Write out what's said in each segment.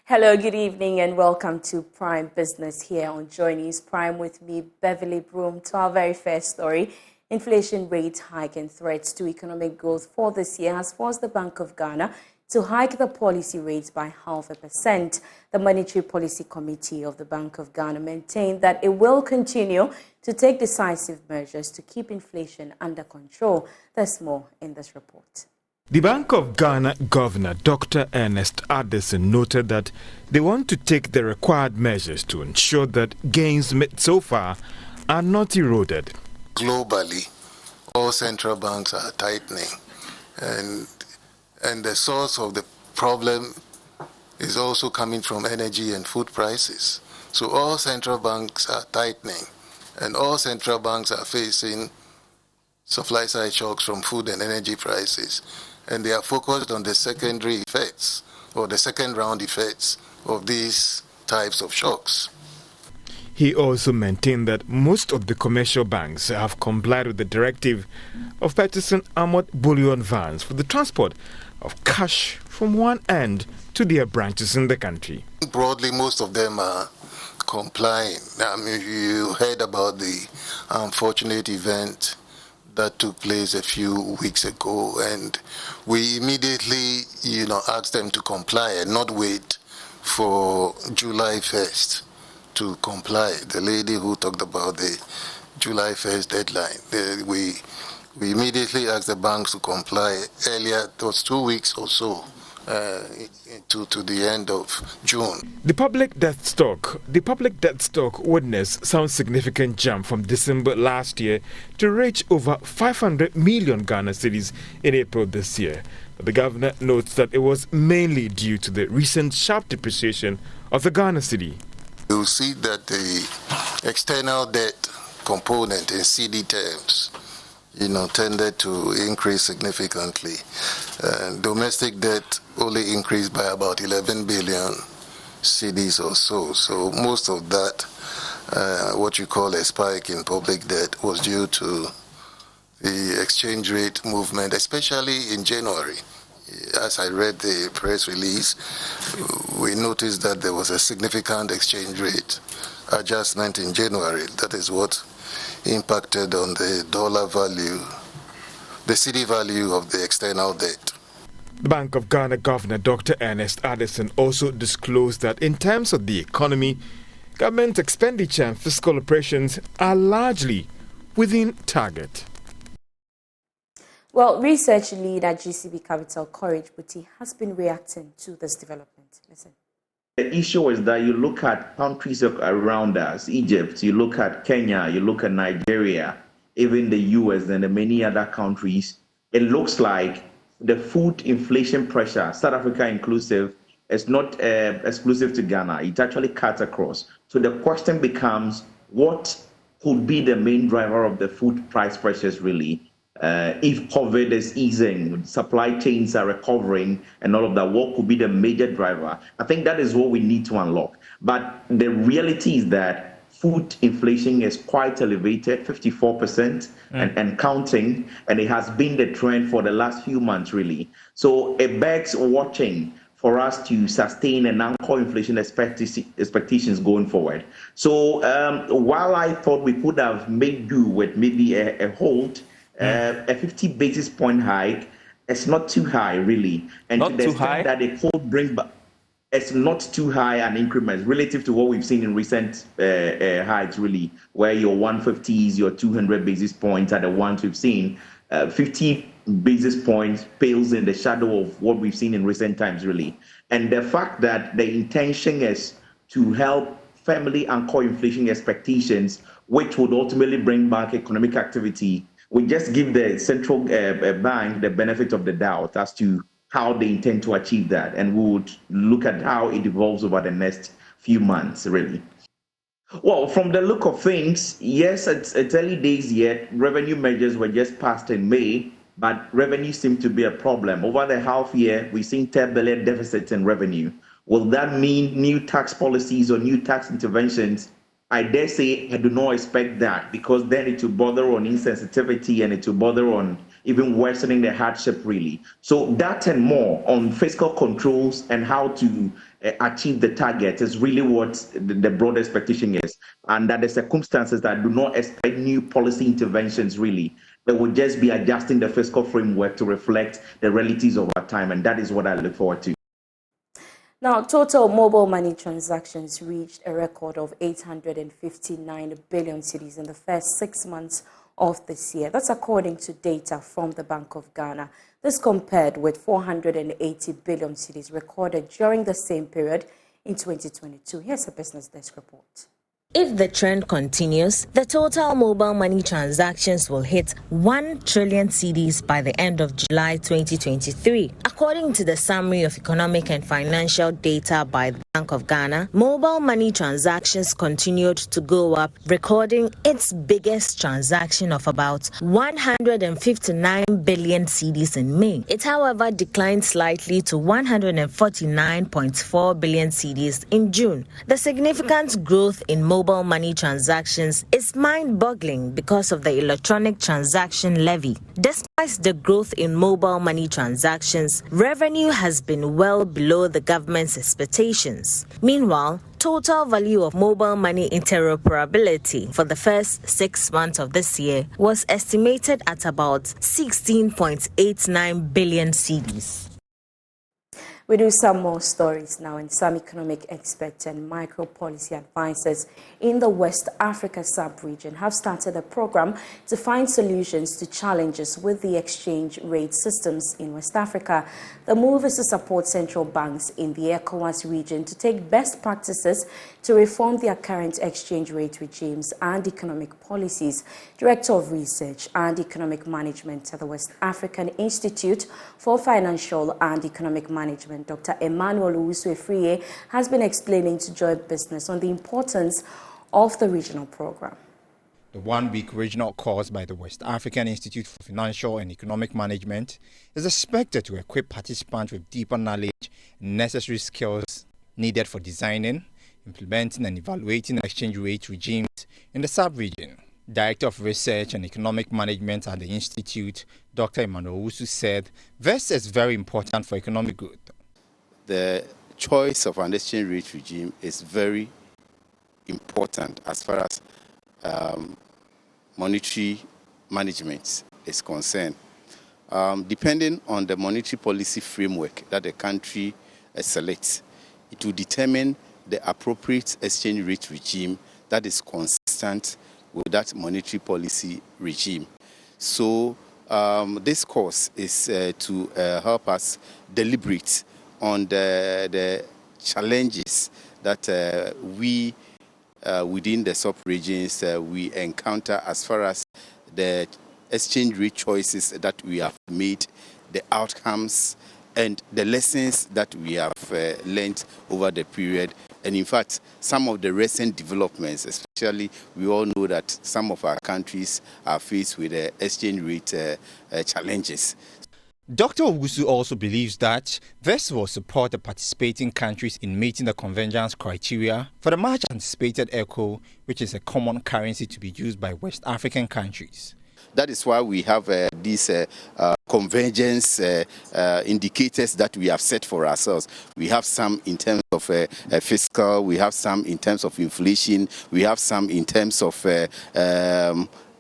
Hello, good evening, and welcome to Prime Business here on Joy News Prime with me, Beverly Broom. To our very first story, inflation rate hike and threats to economic growth for this year has forced the Bank of Ghana to hike the policy rates by 0.5%. The Monetary Policy Committee of the Bank of Ghana maintained that it will continue to take decisive measures to keep inflation under control. There's more in this report. The Bank of Ghana Governor Dr. Ernest Addison noted that they want to take the required measures to ensure that gains made so far are not eroded. Globally, all central banks are tightening, and the source of the problem is also coming from energy and food prices. So all central banks are tightening, and all central banks are facing supply-side shocks from food and energy prices. And they are focused on the secondary effects or the second round effects of these types of shocks. He also maintained that most of the commercial banks have complied with the directive of purchasing armored bullion vans for the transport of cash from one end to their branches in the country. Broadly, most of them are complying. I mean, you heard about the unfortunate event that took place a few weeks ago, and we immediately, asked them to comply and not wait for July 1st to comply. The lady who talked about the July 1st deadline, we immediately asked the banks to comply earlier. It was 2 weeks or so to the end of June. The public debt stock witnessed some significant jump from December last year to reach over 500 million Ghana cedis in April this year. But the governor notes that it was mainly due to the recent sharp depreciation of the Ghana cedi. You'll see that the external debt component in cedi terms tended to increase significantly. Domestic debt only increased by about 11 billion cedis or so. So most of that, what you call a spike in public debt, was due to the exchange rate movement, especially in January. As I read the press release, we noticed that there was a significant exchange rate adjustment in January. That is what impacted on the dollar value, the cedi value of the external debt. The Bank of Ghana Governor Dr. Ernest Addison also disclosed that in terms of the economy, government expenditure and fiscal operations are largely within target. Well, research lead at GCB Capital, Courage Buti, has been reacting to this development. Listen. The issue is that you look at countries around us, Egypt, you look at Kenya, you look at Nigeria, even the US and the many other countries, it looks like the food inflation pressure, South Africa inclusive, is not exclusive to Ghana. It actually cuts across. So the question becomes, what could be the main driver of the food price pressures really? If COVID is easing, supply chains are recovering and all of that, what could be the major driver? I think that is what we need to unlock. But the reality is that food inflation is quite elevated, 54% and counting, and it has been the trend for the last few months really. So it begs watching for us to sustain and anchor inflation expectations going forward. So while I thought we could have made do with maybe a hold, a 50 basis point hike, it's not too high really, and not to the too extent high? that it could bring back, it's not too high an increment relative to what we've seen in recent hikes really, where your 150s, your 200 basis points are the ones we've seen. 50 basis points pales in the shadow of what we've seen in recent times really, and the fact that the intention is to help firmly anchor inflation expectations, which would ultimately bring back economic activity. We just give the central bank the benefit of the doubt as to how they intend to achieve that, and we would look at how it evolves over the next few months, really. Well, from the look of things, yes, it's early days yet. Revenue measures were just passed in May, but revenue seemed to be a problem. Over the half year, we've seen 10 billion deficits in revenue. Will that mean new tax policies or new tax interventions? I dare say I do not expect that, because then it will bother on insensitivity and it will bother on even worsening the hardship really. So that and more on fiscal controls and how to achieve the target is really what the broad expectation is. And that the circumstances that do not expect new policy interventions really, that will just be adjusting the fiscal framework to reflect the realities of our time. And that is what I look forward to. Now, total mobile money transactions reached a record of 859 billion cedis in the first 6 months of this year. That's according to data from the Bank of Ghana. This compared with 480 billion cedis recorded during the same period in 2022. Here's a business desk report. If the trend continues, the total mobile money transactions will hit 1 trillion cedis by the end of July 2023. According to the summary of economic and financial data by the Bank of Ghana, mobile money transactions continued to go up, recording its biggest transaction of about 159 billion cedis in May. It, however, declined slightly to 149.4 billion cedis in June. The significant growth in mobile money transactions is mind-boggling because of the electronic transaction levy. Despite the growth in mobile money transactions, revenue has been well below the government's expectations. Meanwhile, total value of mobile money interoperability for the first 6 months of this year was estimated at about 16.89 billion cedis. We do some more stories now, and some economic experts and micro-policy advisors in the West Africa sub-region have started a program to find solutions to challenges with the exchange rate systems in West Africa. The move is to support central banks in the ECOWAS region to take best practices to reform their current exchange rate regimes and economic policies. Director of Research and Economic Management at the West African Institute for Financial and Economic Management, Dr. Emmanuel Owusu-Efriye, has been explaining to Joy Business on the importance of the regional program. The one-week regional course by the West African Institute for Financial and Economic Management is expected to equip participants with deeper knowledge and necessary skills needed for designing, implementing and evaluating exchange rate regimes in the sub-region. Director of Research and Economic Management at the Institute, Dr. Emmanuel Owusu, said this is very important for economic growth. The choice of an exchange rate regime is very important as far as monetary management is concerned. Depending on the monetary policy framework that the country selects, it will determine the appropriate exchange rate regime that is consistent with that monetary policy regime. So this course is to help us deliberate on the challenges that we within the sub-regions we encounter as far as the exchange rate choices that we have made, the outcomes, and the lessons that we have learned over the period. And in fact, some of the recent developments, especially, we all know that some of our countries are faced with exchange rate challenges. Dr. Owusu also believes that this will support the participating countries in meeting the convergence criteria for the much anticipated ECO, which is a common currency to be used by West African countries. That is why we have these convergence indicators that we have set for ourselves. We have some in terms of fiscal, we have some in terms of inflation, we have some in terms of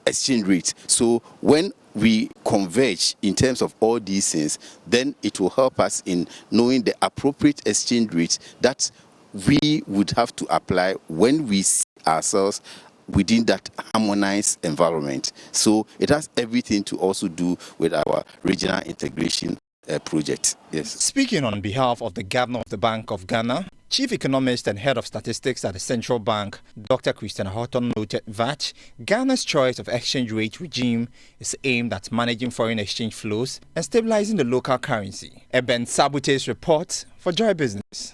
exchange rate. So when we converge in terms of all these things, then it will help us in knowing the appropriate exchange rate that we would have to apply when we see ourselves within that harmonized environment. So it has everything to also do with our regional integration project. Yes. Speaking on behalf of the Governor of the Bank of Ghana, Chief Economist and Head of Statistics at the Central Bank, Dr. Christian Horton, noted that Ghana's choice of exchange rate regime is aimed at managing foreign exchange flows and stabilizing the local currency. Eben Sabute's report for Joy Business.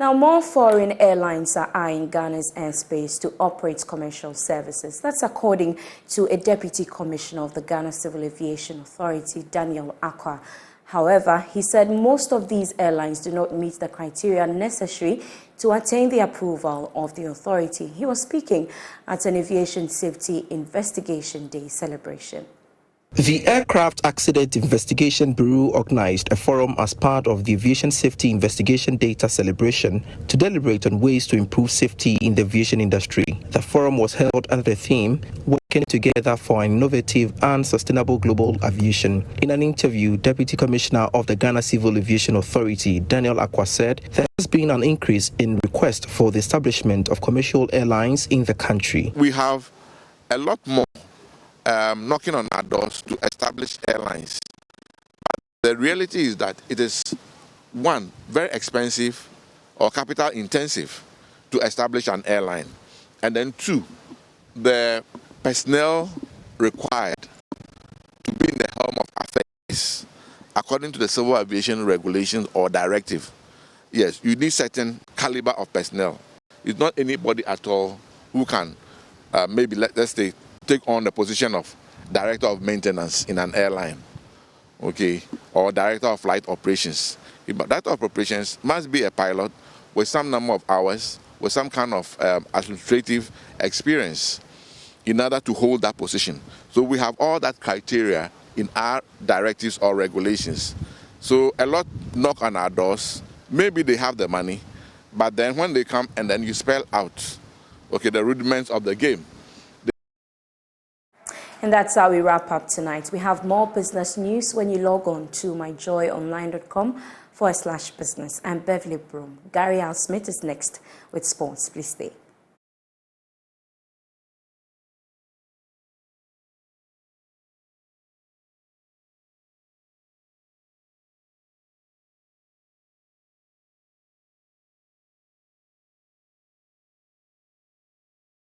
Now, more foreign airlines are eyeing Ghana's airspace to operate commercial services. That's according to a Deputy Commissioner of the Ghana Civil Aviation Authority, Daniel Akwa. However, he said most of these airlines do not meet the criteria necessary to attain the approval of the authority. He was speaking at an Aviation Safety Investigation Day celebration. The Aircraft Accident Investigation Bureau organized a forum as part of the Aviation Safety Investigation Data Celebration to deliberate on ways to improve safety in the aviation industry. The forum was held under the theme, Working Together for an Innovative and Sustainable Global Aviation. In an interview, Deputy Commissioner of the Ghana Civil Aviation Authority, Daniel Akwa, said there has been an increase in request for the establishment of commercial airlines in the country. We have a lot more knocking on our doors to establish airlines. But the reality is that it is, one, very expensive or capital intensive to establish an airline. And then two, the personnel required to be in the helm of affairs, according to the Civil Aviation Regulations or Directive, yes, you need certain caliber of personnel. It's not anybody at all who can maybe, let's say, take on the position of director of maintenance in an airline, okay, or director of flight operations. Director of operations must be a pilot with some number of hours, with some kind of administrative experience in order to hold that position. So we have all that criteria in our directives or regulations. So a lot knock on our doors. Maybe they have the money, but then when they come and then you spell out, okay, the rudiments of the game. And that's how we wrap up tonight. We have more business news when you log on to myjoyonline.com/business. I'm Beverly Broom. Gary Al Smith is next with sports. Please stay.